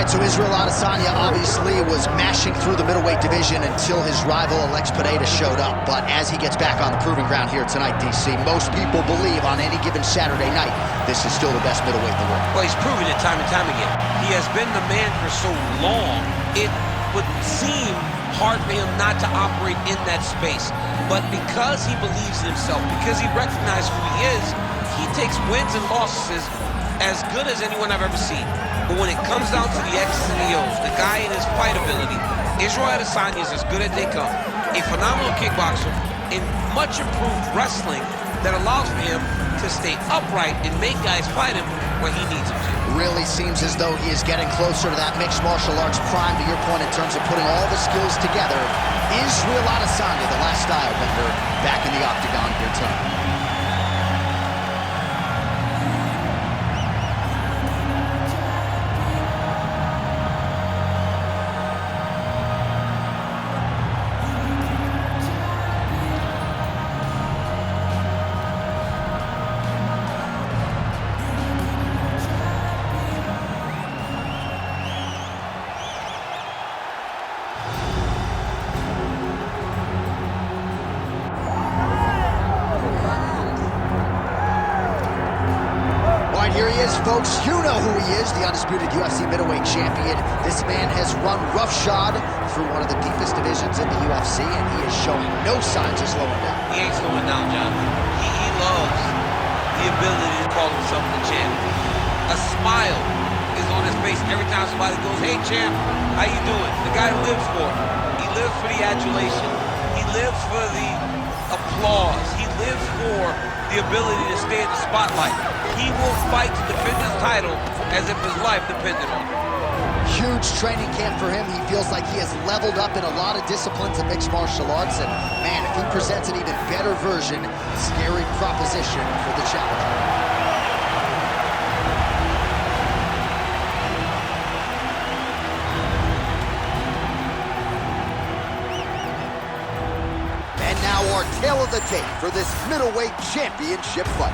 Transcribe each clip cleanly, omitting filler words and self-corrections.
right, so Israel Adesanya obviously was mashing through the middleweight division until his rival Alex Pereira showed up. But as he gets back on the proving ground here tonight, DC, most people believe on any given Saturday night, this is still the best middleweight in the world. Well, he's proven it time and time again. He has been the man for so long, it would seem hard for him not to operate in that space. But because he believes in himself, because he recognizes who he is, he takes wins and losses as good as anyone I've ever seen. But when it comes down to the X's and the O's, the guy in his fight ability, Israel Adesanya is as good as they come. A phenomenal kickboxer in much improved wrestling that allows for him to stay upright and make guys fight him where he needs them to. Really seems as though he is getting closer to that mixed martial arts prime, to your point, in terms of putting all the skills together. Israel Adesanya, the last style bender, back in the octagon here tonight. Here he is, folks. You know who he is, the undisputed UFC middleweight champion. This man has run roughshod through one of the deepest divisions in the UFC, and he is showing no signs of slowing down. He ain't slowing down, John. He loves the ability to call himself the champ. A smile is on his face every time somebody goes, "Hey, champ, how you doing?" The guy lives for it. He lives for the adulation. He lives for the applause. He lives for the ability to stay in the spotlight. He will fight to defend his title as if his life depended on it. Huge training camp for him. He feels like he has leveled up in a lot of disciplines of mixed martial arts. And man, if he presents an even better version, scary proposition for the challenger. And now our tale of the tape for this middleweight championship fight.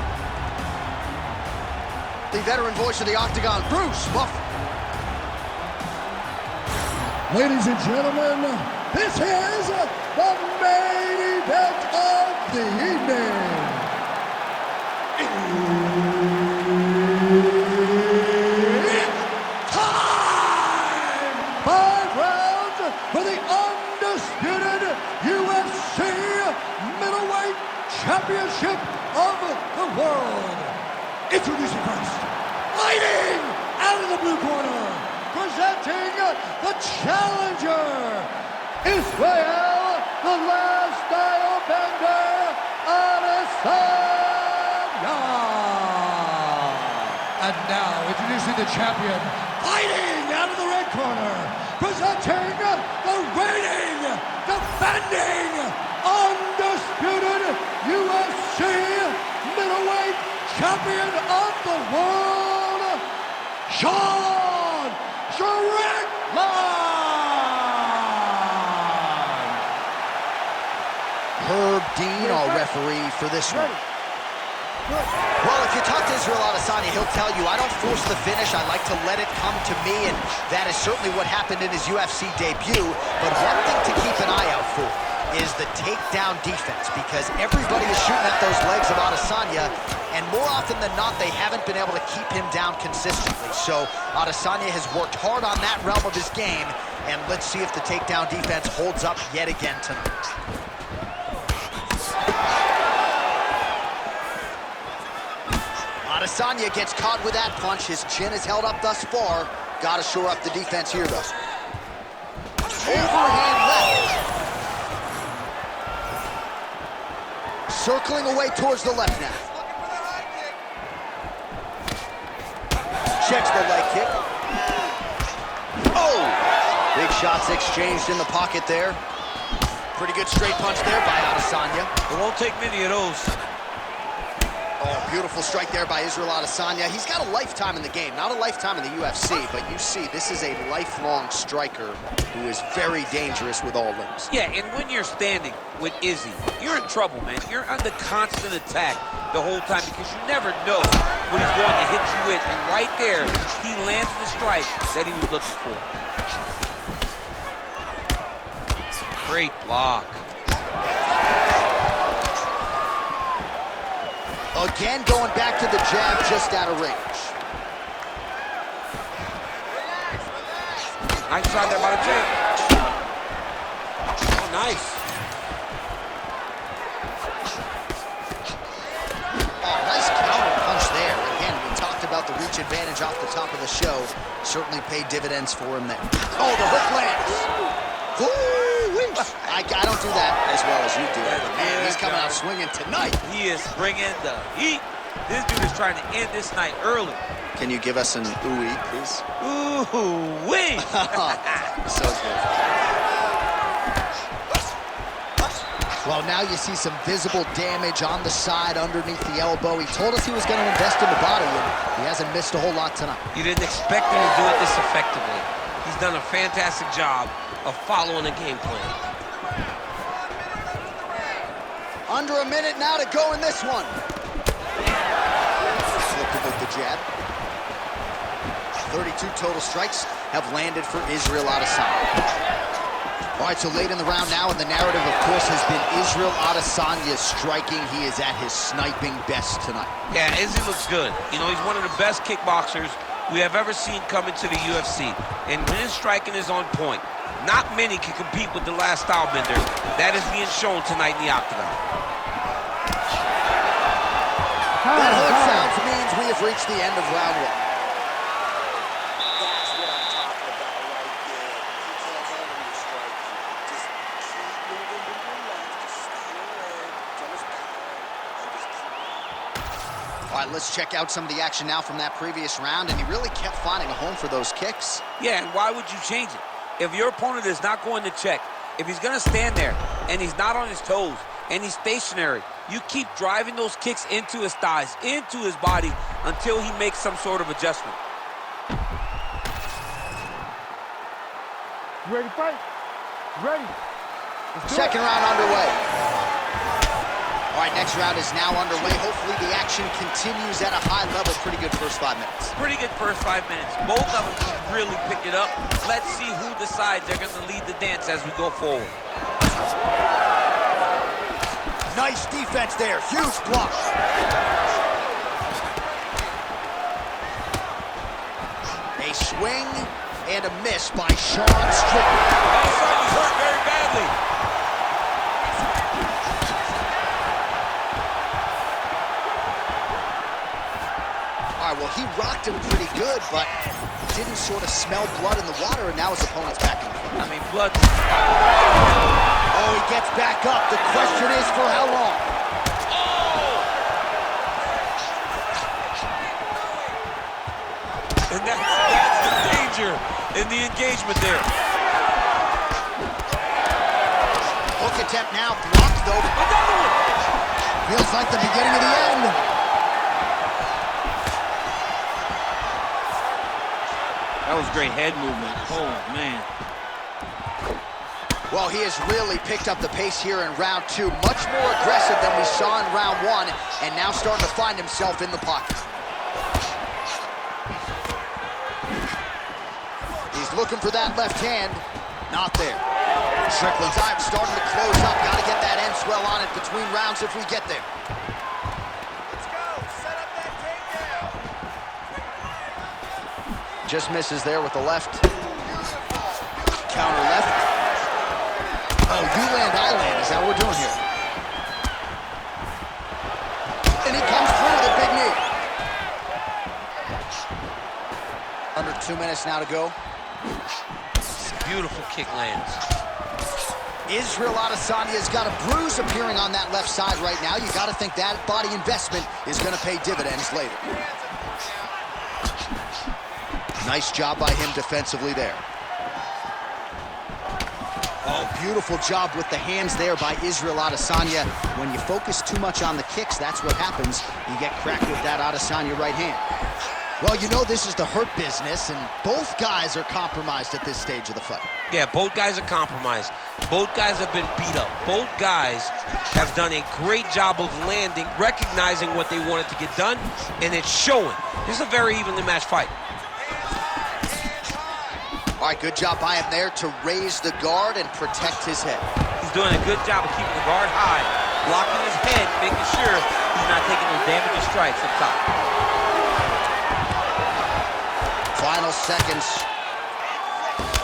The veteran voice of the octagon, Bruce Buffer. Ladies and gentlemen, this is the main event of the evening. It's time! 5 rounds for the undisputed UFC middleweight championship of the world. Introducing first, fighting out of the blue corner, presenting the challenger, Israel, the last style bender, Adesanya. And now, introducing the champion, fighting out of the red corner, presenting the reigning, defending, undisputed UFC middleweight champion of the world, Strickland! Herb Dean, our referee for this one. Well, if you talk to Israel Adesanya, he'll tell you, I don't force the finish, I like to let it come to me, and that is certainly what happened in his UFC debut. But one thing to keep an eye out for is the takedown defense, because everybody is shooting at those legs of Adesanya, and more often than not, they haven't been able to keep him down consistently. So Adesanya has worked hard on that realm of his game, and let's see if the takedown defense holds up yet again tonight. Adesanya gets caught with that punch. His chin is held up thus far. Got to shore up the defense here, though. Overhand left. Circling away towards the left now. Checks the leg kick. Oh! Big shots exchanged in the pocket there. Pretty good straight punch there by Adesanya. It won't take many of those. Oh, beautiful strike there by Israel Adesanya. He's got a lifetime in the game, not a lifetime in the UFC, but you see, this is a lifelong striker who is very dangerous with all limbs. Yeah, and when you're standing with Izzy, you're in trouble, man. You're under constant attack the whole time because you never know what he's going to hit you with. And right there, he lands the strike that he was looking for. Great block. Again, going back to the jab just out of range. Nice shot there by the champ. Oh, nice. Oh, nice counter punch there. Again, we talked about the reach advantage off the top of the show. Certainly paid dividends for him there. Oh, the hook lands. Ooh-wee. I don't do that as well as you do. But man, he's coming out swinging tonight. He is bringing the heat. This dude is trying to end this night early. Can you give us an ooh-wee, please? Ooh-wee. So good. Well, now you see some visible damage on the side underneath the elbow. He told us he was going to invest in the body, and he hasn't missed a whole lot tonight. You didn't expect him to do it this effectively. He's done a fantastic job of following the game plan. Under a minute now to go in this one. Flipped with the jab. 32 total strikes have landed for Israel Adesanya. All right, so late in the round now, and the narrative, of course, has been Israel Adesanya striking. He is at his sniping best tonight. Yeah, Izzy looks good. You know, he's one of the best kickboxers we have ever seen come into the UFC. And when his striking is on point, not many can compete with the last style bender. That is being shown tonight in the octagon. That hook sounds means we have reached the end of round one. That's what I'm talking about right there. You can't handle your strike. Just keep moving to your left. Just stay away from his power and just keep. All right, let's check out some of the action now from that previous round, and he really kept finding a home for those kicks. Yeah, and why would you change it? If your opponent is not going to check, if he's going to stand there and he's not on his toes and he's stationary, you keep driving those kicks into his thighs, into his body, until he makes some sort of adjustment. You ready to fight? You ready? Second round underway. All right, next round is now underway. Hopefully the action continues at a high level. Pretty good first 5 minutes. Pretty good first 5 minutes. Both of them really picked it up. Let's see who decides they're going to lead the dance as we go forward. Nice defense there. Huge block. A swing and a miss by Sean Strickland. Adesanya's hurt very badly. All right, well, he rocked him pretty good, but didn't sort of smell blood in the water, and now his opponent's back in the front. I mean, blood. Oh, he gets back up. The question is for how long? And that's the danger in the engagement there. Hook attempt now, blocked though. Another one. Feels like the beginning of the end. That was great head movement. Oh, man. Well, he has really picked up the pace here in round two. Much more aggressive than we saw in round one, and now starting to find himself in the pocket. He's looking for that left hand. Not there. Strickland's eye starting to close up. Got to get that end swell on it between rounds if we get there. Let's go. Set up that takedown. Just misses there with the left. Counter left. Oh, you land, I land. Is that what we're doing here? And he comes through with a big knee. Under 2 minutes now to go. Beautiful kick lands. Israel Adesanya's got a bruise appearing on that left side right now. You got to think that body investment is going to pay dividends later. Nice job by him defensively there. Oh, beautiful job with the hands there by Israel Adesanya. When you focus too much on the kicks, that's what happens. You get cracked with that Adesanya right hand. Well, you know this is the hurt business, and both guys are compromised at this stage of the fight. Yeah, both guys are compromised. Both guys have been beat up. Both guys have done a great job of landing, recognizing what they wanted to get done, and it's showing. This is a very evenly matched fight. All right, good job by him there to raise the guard and protect his head. He's doing a good job of keeping the guard high, blocking his head, making sure he's not taking those damaging strikes up top. Final seconds.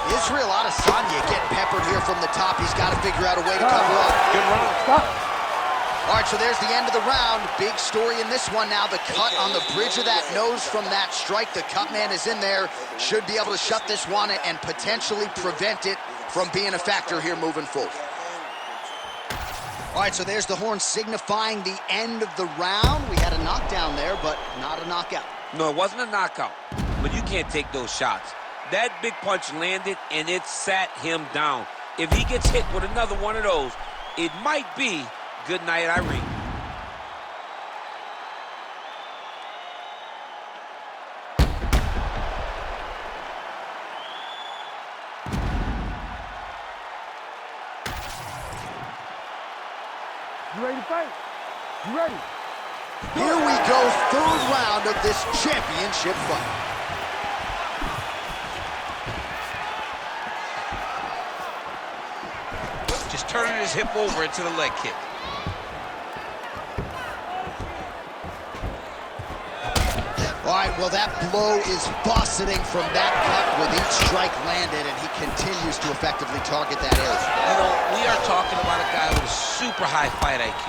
Israel Adesanya getting peppered here from the top. He's got to figure out a way to cover up. Good round. Stop. All right, so there's the end of the round. Big story in this one now. The cut on the bridge of that nose from that strike. The cut man is in there. Should be able to shut this one and potentially prevent it from being a factor here moving forward. All right, so there's the horn signifying the end of the round. We had a knockdown there, but not a knockout. No, it wasn't a knockout, but you can't take those shots. That big punch landed, and it sat him down. If he gets hit with another one of those, it might be good night, Irene. You ready to fight? You ready? Here we go, third round of this championship fight. Just turning his hip over into the leg kick. All right, well, that blow is buffeting from that cut with each strike landed, and he continues to effectively target that area. You know, we are talking about a guy with a super high fight IQ.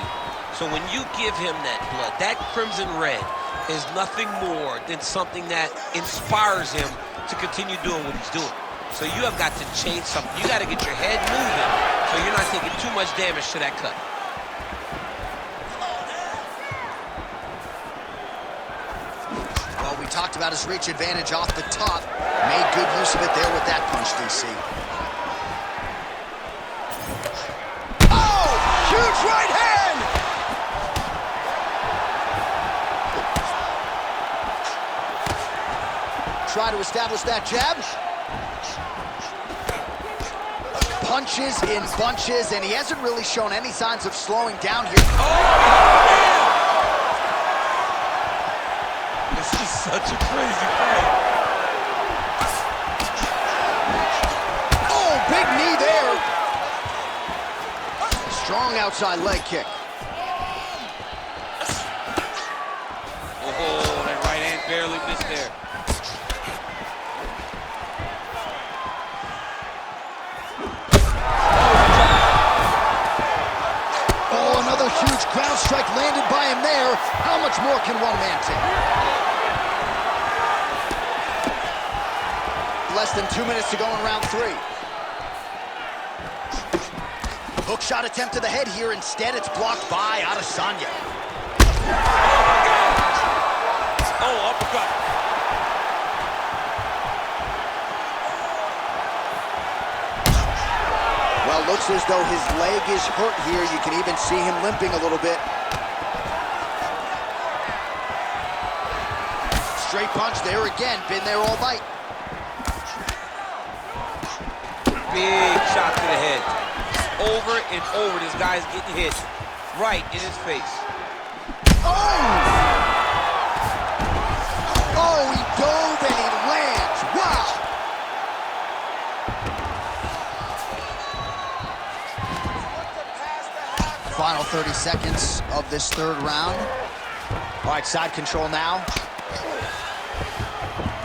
So when you give him that blood, that crimson red is nothing more than something that inspires him to continue doing what he's doing. So you have got to change something. You got to get your head moving so you're not taking too much damage to that cut. Well, we talked about his reach advantage off the top. Made good use of it there with that punch, DC. Oh, huge right hand! Try to establish that jab. Punches in bunches, and he hasn't really shown any signs of slowing down here. This is such a crazy fight. Oh, big knee there. Strong outside leg kick. Oh, that right hand barely missed there. Huge ground strike landed by him there. How much more can one man take? Less than 2 minutes to go in round 3. Hook shot attempt to the head here. Instead, it's blocked by Adesanya. Oh, uppercut. Well, looks as though his leg is hurt here. You can even see him limping a little bit. Straight punch there again. Been there all night. Big shot to the head. Over and over, this guy's getting hit right in his face. Oh! Oh, he dove and he lands. Wow! Final 30 seconds of this third round. All right, side control now.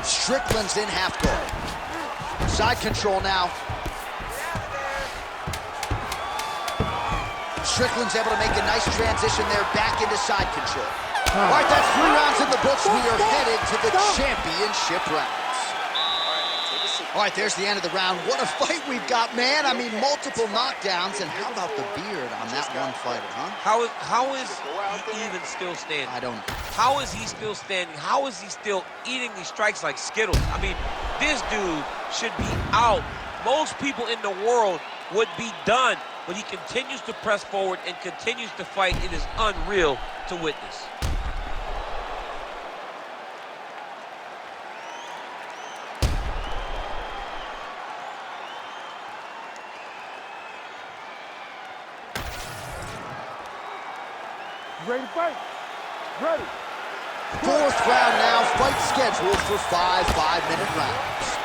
Strickland's in half guard. Side control now. Strickland's able to make a nice transition there back into side control. All right, that's 3 rounds in the books. We are headed to the championship rounds. All right, there's the end of the round. What a fight we've got, man. I mean, multiple knockdowns. And how about the beard on that one fighter, huh? How is he even still standing? I don't know. How is he still standing? How is he still eating these strikes like Skittles? I mean, this dude should be out. Most people in the world would be done, but he continues to press forward and continues to fight. It is unreal to witness. Ready to fight? Ready. Fourth round now, fight scheduled for 5 5-minute rounds.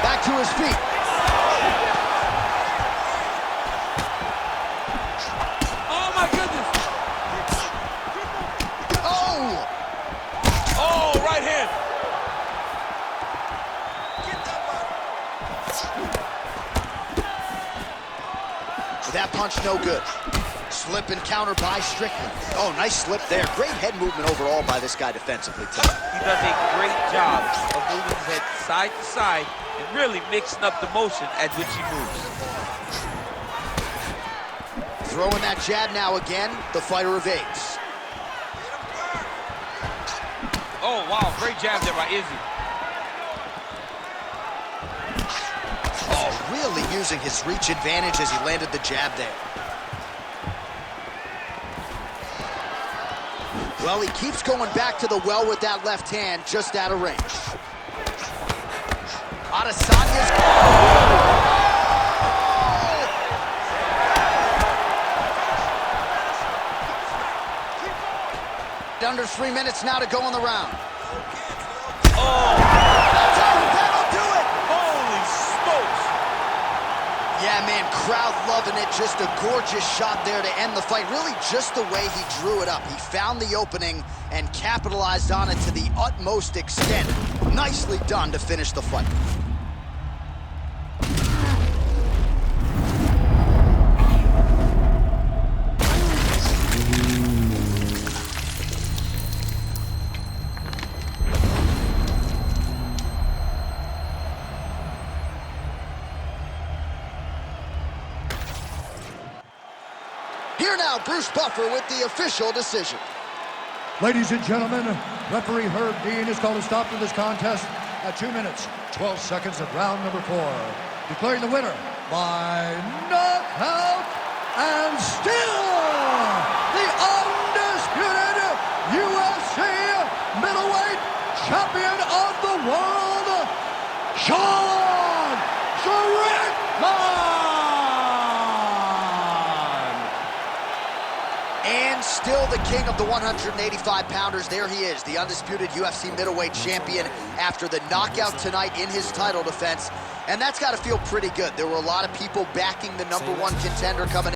Back to his feet. Oh my goodness! Oh! Oh, right hand! That punch no good. Slip and counter by Strickland. Oh, nice slip there. Great head movement overall by this guy defensively tonight. He does a great job of moving his head side to side and really mixing up the motion at which he moves. Throwing that jab now again. The fighter evades. Oh, wow, great jab there by Izzy. Oh, really using his reach advantage as he landed the jab there. Well, he keeps going back to the well with that left hand, just out of range. Adesanya's... Under 3 minutes now to go in the round. Oh! That'll do it! Holy smokes! Yeah, man, crowd loving it. Just a gorgeous shot there to end the fight. Really just the way he drew it up. He found the opening and capitalized on it to the utmost extent. Nicely done to finish the fight. Here now, Bruce Buffer with the official decision. Ladies and gentlemen, referee Herb Dean has called a stop to this contest at 2 minutes, 12 seconds of round number 4. Declaring the winner by knockout and still the undisputed UFC middleweight champion of the world, Strickland! And still the king of the 185-pounders. There he is, the undisputed UFC middleweight champion after the knockout tonight in his title defense. And that's got to feel pretty good. There were a lot of people backing the #1 contender coming in.